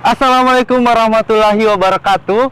Assalamualaikum warahmatullahi wabarakatuh.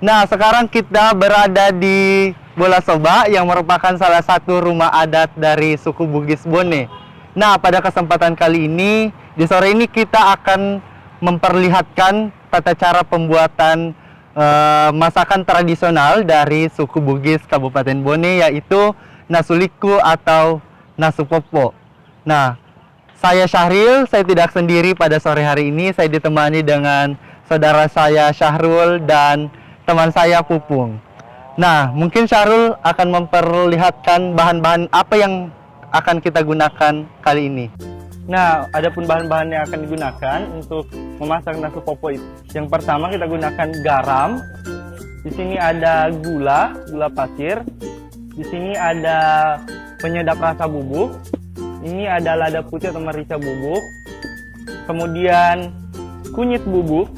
Nah, sekarang kita berada di Bola Soba yang merupakan salah satu rumah adat dari suku Bugis Bone. Nah, pada kesempatan kali ini, di sore ini kita akan memperlihatkan tata cara pembuatan masakan tradisional dari suku Bugis Kabupaten Bone, yaitu nasuliku atau nasu popo. Nah, saya Syahril, saya tidak sendiri pada sore hari ini. Saya ditemani dengan saudara saya Syahrul dan teman saya Pupung. Nah, mungkin Syahrul akan memperlihatkan bahan-bahan apa yang akan kita gunakan kali ini. Nah, adapun bahan-bahan yang akan digunakan untuk memasak nasu popo itu. Yang pertama kita gunakan garam. Di sini ada gula pasir. Di sini ada penyedap rasa bubuk. Ini ada lada putih atau merica bubuk, kemudian kunyit bubuk,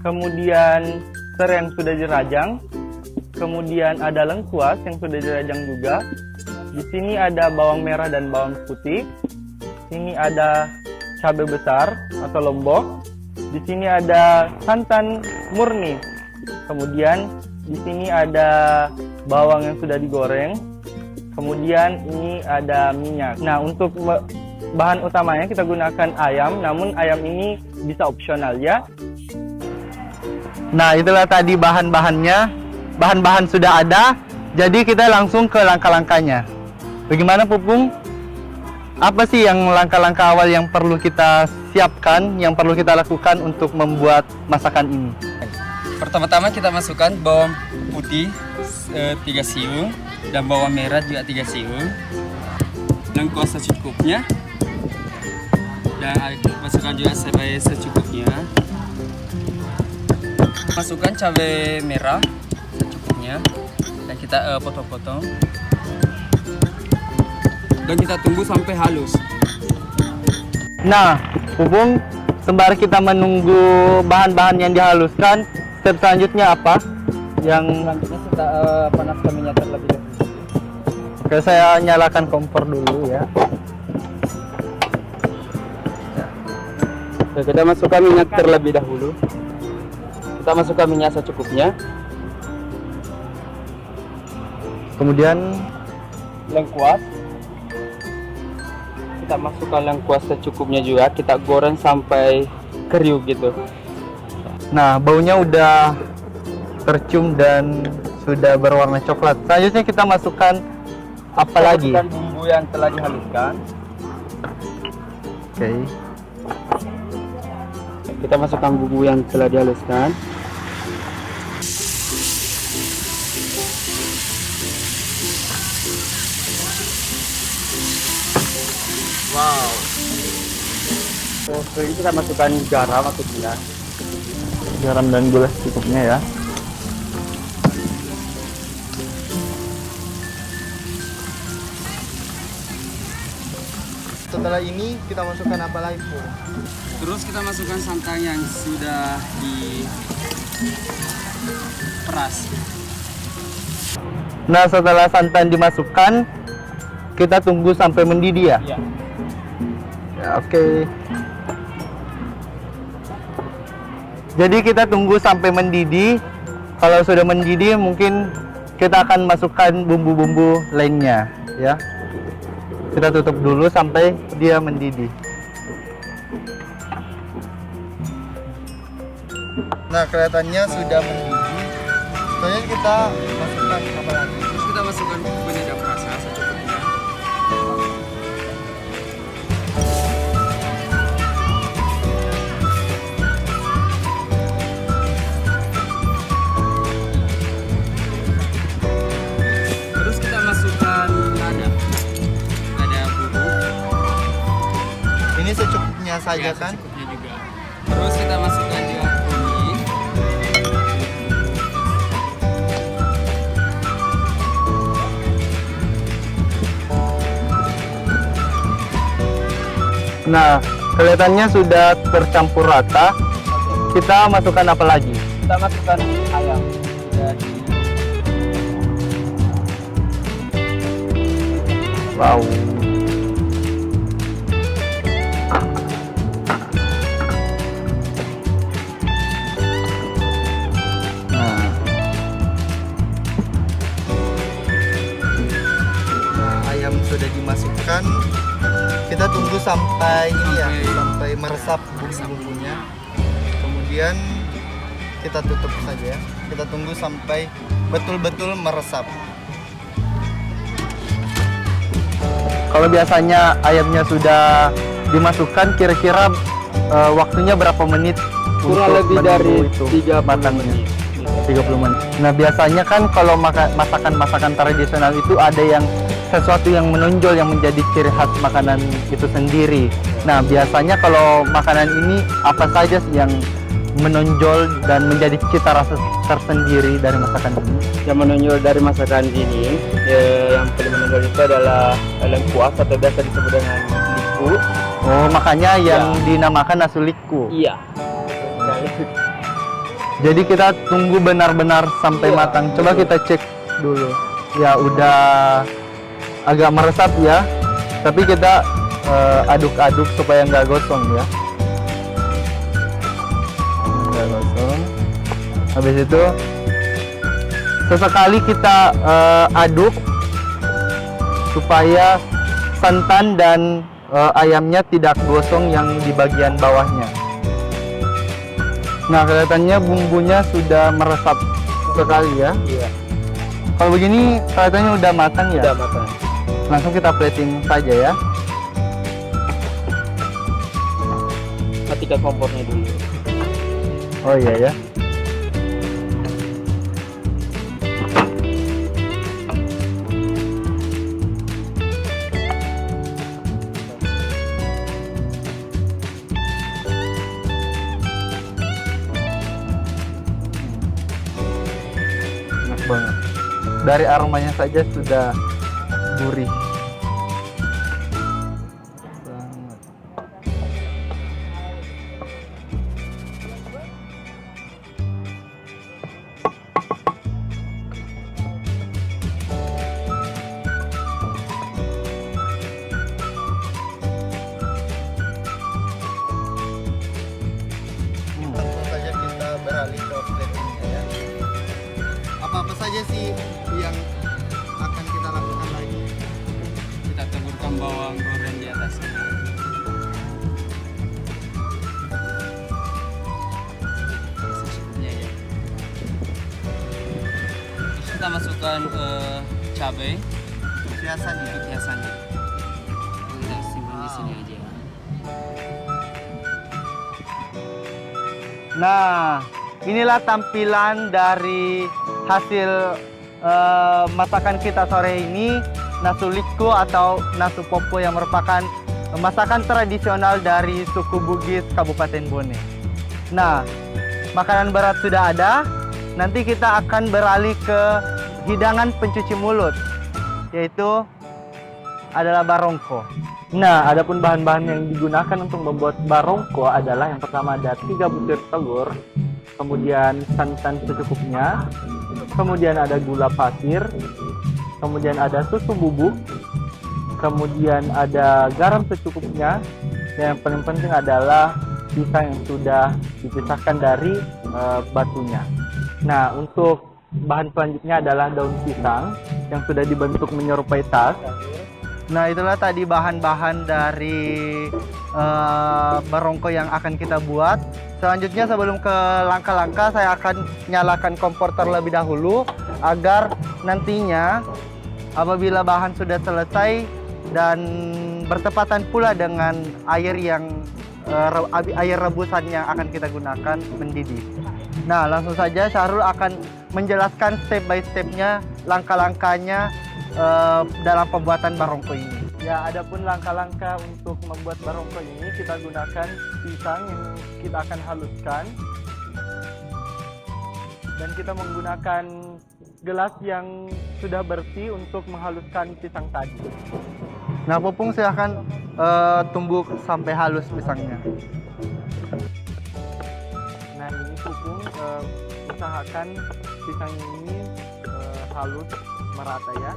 kemudian serai yang sudah dirajang, kemudian ada lengkuas yang sudah dirajang juga. Di sini ada bawang merah dan bawang putih. Sini ada cabai besar atau lombok. Di sini ada santan murni. Kemudian di sini ada bawang yang sudah digoreng. Kemudian ini ada minyak. Nah, untuk bahan utamanya kita gunakan ayam, namun ayam ini bisa opsional ya. Nah, itulah tadi bahan-bahannya. Bahan-bahan sudah ada, jadi kita langsung ke langkah-langkahnya. Bagaimana Pupung? Apa sih yang langkah-langkah awal yang perlu kita siapkan, yang perlu kita lakukan untuk membuat masakan ini? Pertama-tama kita masukkan bawang putih 3 siung dan bawang merah juga 3 siung, lengkuas secukupnya, dan masukkan juga sebaik secukupnya. Masukkan cabai merah secukupnya dan kita potong-potong, dan kita tunggu sampai halus. Nah, Pupung, sembari kita menunggu bahan-bahan yang dihaluskan, step selanjutnya apa? Yang Selanjutnya kita panaskan minyak terlebih dahulu. Oke, saya nyalakan kompor dulu ya. Oke, kita masukkan minyak terlebih dahulu. Kita masukkan minyak secukupnya. Kemudian Lengkuas. Kita masukkan lengkuas secukupnya juga. Kita goreng sampai kriuk gitu. nah, baunya udah tercium dan sudah berwarna coklat. Selanjutnya kita masukkan apa lagi? Masukkan bumbu yang telah dihaluskan. Oke. Kita masukkan bumbu yang telah dihaluskan. Wow. Setelah itu kita masukkan garam atau gula. Garam dan gula secukupnya ya. Setelah ini kita masukkan apa lagi, Bu? Terus kita masukkan santan yang sudah diperas. Nah, setelah santan dimasukkan, kita tunggu sampai mendidih ya? Iya. Ya, oke. Jadi kita tunggu sampai mendidih. Kalau sudah mendidih, mungkin kita akan masukkan bumbu-bumbu lainnya ya. Kita tutup dulu sampai dia mendidih. Nah, kelihatannya sudah mendidih. Selanjutnya kita masukkan apa lagi? Terus kita masukkan penyedap rasa secukupnya. Terus kita masukkan lada bubuk. Ini secukupnya saja Ya, kan? secukupnya juga. Terus kita masukkan juga kunyit. Nah, kelihatannya sudah tercampur rata. Kita masukkan apa lagi? Kita masukkan ayam. Jadi Wow. sampai ini ya, Sampai- sampai meresap bumbu-bumbunya. Kemudian kita tutup saja ya. Kita tunggu sampai betul-betul meresap. Kalau biasanya ayamnya sudah dimasukkan, kira-kira waktunya berapa menit? Kurang untuk lebih menunggu dari itu 30 matangnya? menit. 30 menit. Nah, biasanya kan kalau masakan-masakan tradisional itu ada yang sesuatu yang menonjol yang menjadi ciri khas makanan itu sendiri. Nah, biasanya kalau makanan ini apa saja sih yang menonjol dan menjadi cita rasa tersendiri dari masakan ini? Yang menonjol dari masakan ini, yang paling menonjol itu adalah lengkuas atau biasa disebut dengan liku. Oh, makanya yang Ya. dinamakan nasuliku. Iya. Jadi kita tunggu benar-benar sampai Iya, matang. Coba betul. kita cek dulu. Ya udah agak meresap ya. Tapi kita aduk-aduk supaya nggak gosong ya. Nggak gosong. Habis itu sesekali kita aduk supaya santan dan ayamnya tidak gosong yang di bagian bawahnya. Nah, kelihatannya bumbunya sudah meresap sekali ya. Iya. Kalau begini kelihatannya udah matang ya. Sudah matang. Langsung kita plating saja ya. Matikan kompornya dulu. Oh iya ya. Enak banget. Dari aromanya saja sudah gurih. Banget. Langsung saja kita beralih ke platingnya ya. Apa-apa saja sih yang akan kita lakukan lagi? Kita taburkan bawang goreng di atasnya. Secukupnya ya. Terus kita masukkan cabai Hiasan ya. untuk hiasannya. Kita simpan di sini aja. Nah, inilah tampilan dari hasil masakan kita sore ini, nasuliku atau nasu popo yang merupakan masakan tradisional dari suku Bugis Kabupaten Bone. Nah, makanan berat sudah ada, nanti kita akan beralih ke hidangan pencuci mulut, yaitu adalah barongko. Nah, adapun bahan-bahan yang digunakan untuk membuat barongko adalah yang pertama ada 3 butir telur, kemudian santan secukupnya, kemudian ada gula pasir, kemudian ada susu bubuk, kemudian ada garam secukupnya, dan yang paling penting adalah pisang yang sudah dipisahkan dari batunya. Nah, untuk bahan selanjutnya adalah daun pisang yang sudah dibentuk menyerupai tas. Nah, itulah tadi bahan-bahan dari barongko yang akan kita buat. Selanjutnya sebelum ke langkah-langkah, saya akan nyalakan kompor terlebih dahulu agar nantinya apabila bahan sudah selesai dan bertepatan pula dengan air yang air rebusan yang akan kita gunakan mendidih. Nah, langsung saja Syahrul akan menjelaskan step by stepnya, langkah-langkahnya dalam pembuatan barongko ini. Ya, adapun langkah-langkah untuk membuat barongko ini, kita gunakan pisang yang kita akan haluskan, dan kita menggunakan gelas yang sudah bersih untuk menghaluskan pisang tadi. Nah, Popung silahkan tumbuk sampai halus pisangnya. Nah, ini Popung usahakan pisang ini halus merata ya.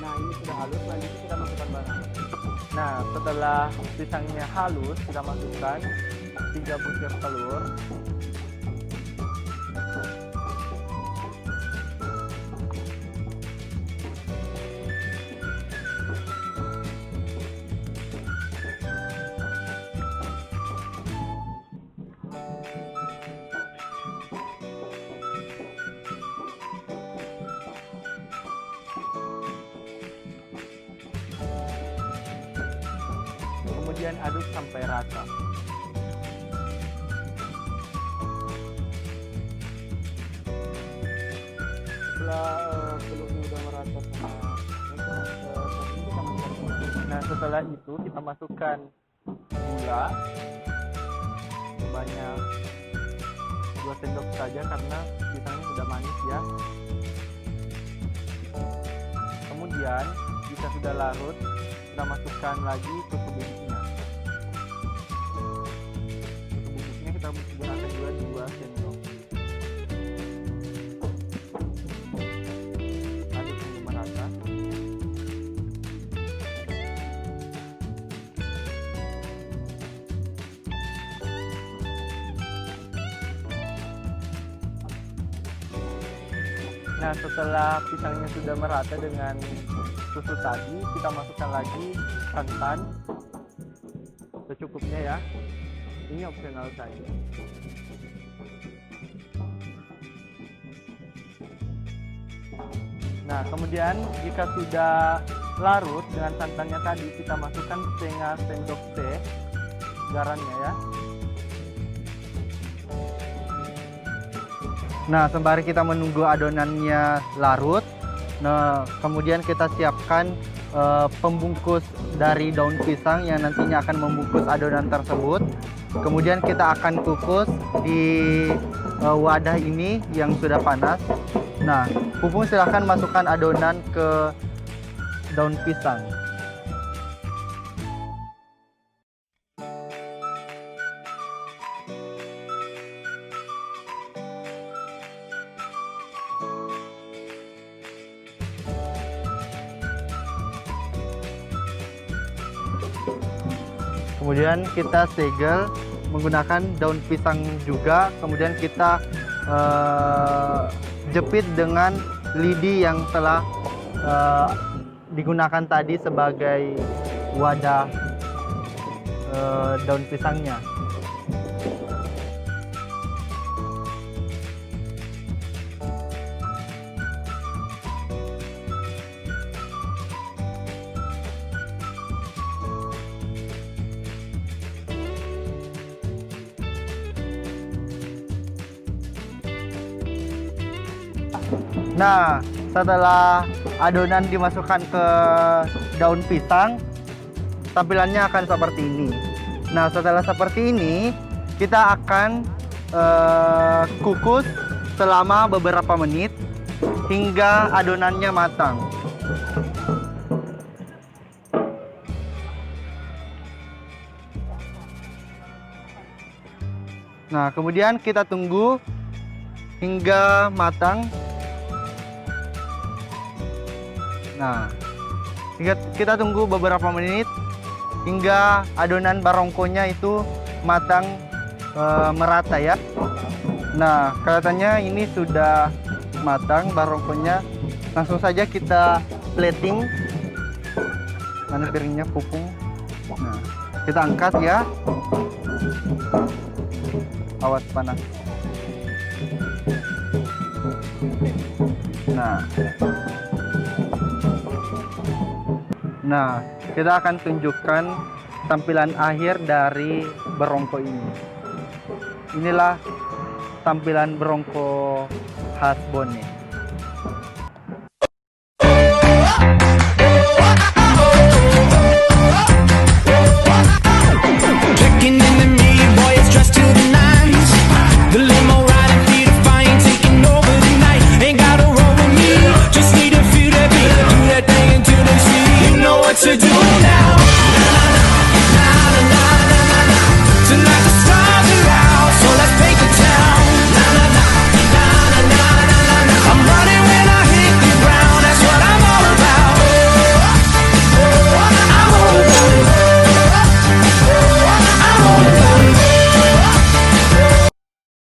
Nah, ini sudah halus, selanjutnya kita masukkan barang. Nah, setelah pisangnya halus, kita masukkan 3 butir telur. kemudian aduk sampai rata. Setelah telurnya udah merata sama nah setelah itu kita masukkan gula sebanyak 2 sendok saja karena pisangnya sudah manis ya. Kemudian jika sudah larut kita masukkan lagi susu bubuknya. Susu bubuknya kita gunakan juga 2 sendok. Aduk sampai merata. Nah setelah pisangnya sudah merata dengan susu tadi, kita masukkan lagi santan secukupnya ya. Ini opsional saja. Nah kemudian jika sudah larut dengan santannya tadi, kita masukkan setengah sendok teh garamnya ya. Nah, sembari kita menunggu adonannya larut, nah kemudian kita siapkan pembungkus dari daun pisang yang nantinya akan membungkus adonan tersebut. Kemudian kita akan kukus di wadah ini yang sudah panas. Nah, Pupung silahkan masukkan adonan ke daun pisang. Kemudian kita segel menggunakan daun pisang juga. Kemudian kita jepit dengan lidi yang telah digunakan tadi sebagai wadah daun pisangnya. Nah, setelah adonan dimasukkan ke daun pisang, tampilannya akan seperti ini. Nah, setelah seperti ini, kita akan kukus selama beberapa menit hingga adonannya matang. Nah, kemudian kita tunggu hingga matang. Nah, kita tunggu beberapa menit hingga adonan barongkonya itu matang merata ya. Nah, kelihatannya ini sudah matang barongkonya. Langsung saja kita plating. Mana piringnya, Pupung? Nah, kita angkat ya. Awas panas. Nah, kita akan tunjukkan tampilan akhir dari barongko ini. Inilah tampilan barongko khas Bone. To do now, tonight